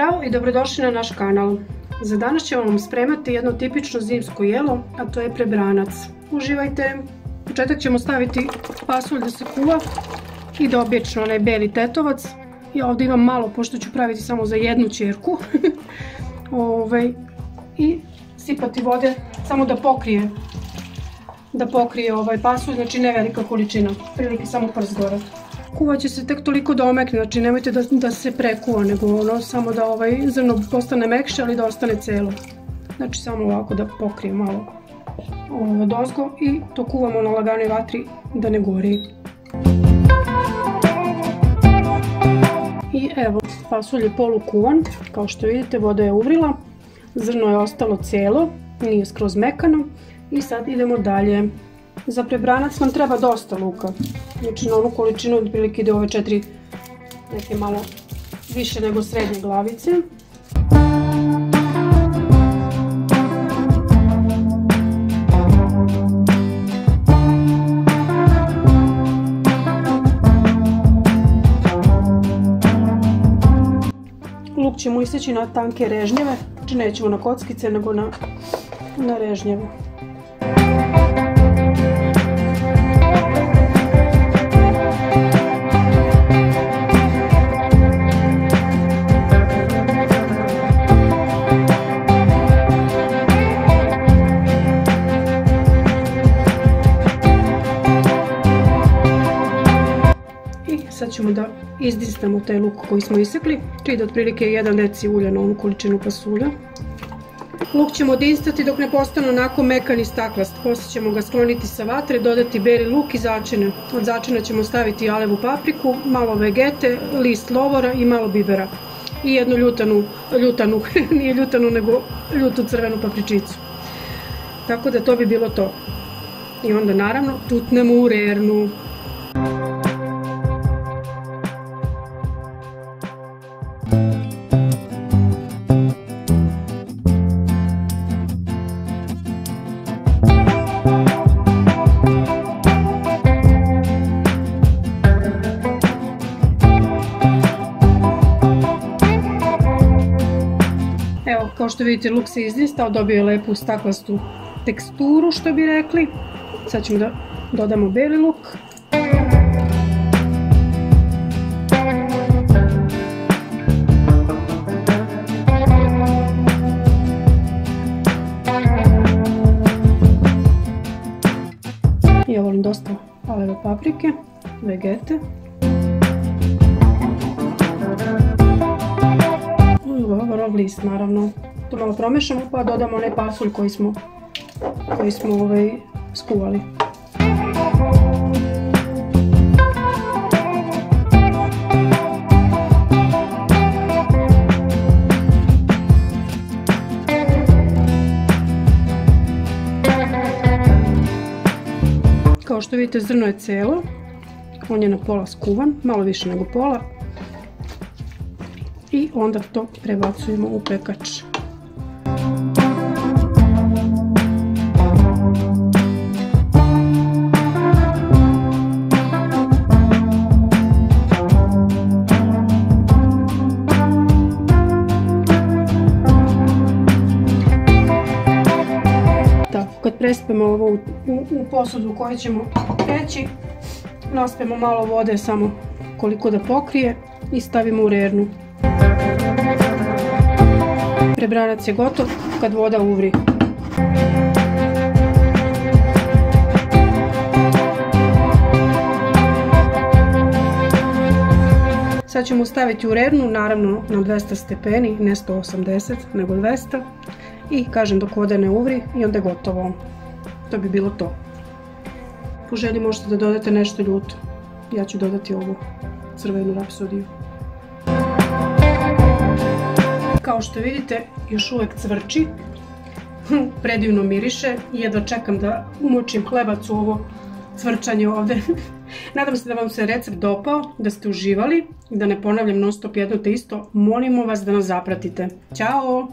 Zdravo i dobrodošli na naš kanal. Za danas ćemo vam spremati jedno tipično zimsko jelo, a to je prebranac. Uživajte! U početak ćemo staviti pasulj da se kuva i da obječno onaj beli tetovac. Ja ovdje imam malo, pošto ću praviti samo za jednu ćerku. I sipati vode samo da pokrije pasulj, znači ne velika količina, prilike samo prst gore. Kuvat će se tek toliko da omekne, znači nemojte da se prekuva, nego samo da zrno postane mekše, ali da ostane celo. Znači samo ovako da pokrije malo odozgo i to kuvamo na laganoj vatri da ne gori. I evo, pasulj je polukuvan, kao što vidite voda je uvrila, zrno je ostalo cijelo, nije skroz mekano i sad idemo dalje. Za prebranac nam treba dosta luka, znači na onu količinu otprilike ide ove 4, neke malo više nego srednje glavice. Luk ćemo iseći na tanke režnjeve, znači nećemo na kockice nego na režnjeve. Sad ćemo da izdisnemo taj luk koji smo isekli, to ide otprilike 1 deci ulja na onu količinu pasulja. Luk ćemo odinstati dok ne postane onako mekan i staklast, poslije ćemo ga skloniti sa vatre, dodati beli luk i začine. Od začina ćemo staviti jalevu papriku, malo vegete, list lovora i malo bibera. I jednu ljutanu, nije ljutanu nego ljutu crvenu papričicu. Tako da to bi bilo to. I onda naravno tutnemo u rernu. Evo, kao što vidite, luk se izdistao, dobio je lepu staklastu teksturu, što bi rekli. Sad ćemo da dodamo beli luk. Ja volim dosta paleve paprike, vegete. Lovorov list, naravno. To malo promešamo pa dodamo onaj pasulj koji smo skuvali. Kao što vidite, zrno je celo, on je na pola skuvan, malo više nego pola. I onda to prebacujemo u pekač. Kad prespemo ovo u posudu koju ćemo peći, naspemo malo vode samo koliko da pokrije i stavimo u rernu. Prebranac je gotov kad voda uvri. Sad ćemo staviti u rernu, naravno na 200 stepeni, ne 180 nego 200. I kažem dok voda ne uvri i onda je gotovo. To bi bilo to. Po želji možete da dodate nešto ljuto. Ja ću dodati ovu crvenu rapsodiju. Kao što vidite, još uvijek cvrči. Predivno miriše i jedva čekam da umočim hlebac u ovo cvrčanje ovdje. Nadam se da vam se recept dopao, da ste uživali i da ne ponavljam non stop jedno te isto. Molimo vas da nas zapratite. Ćao!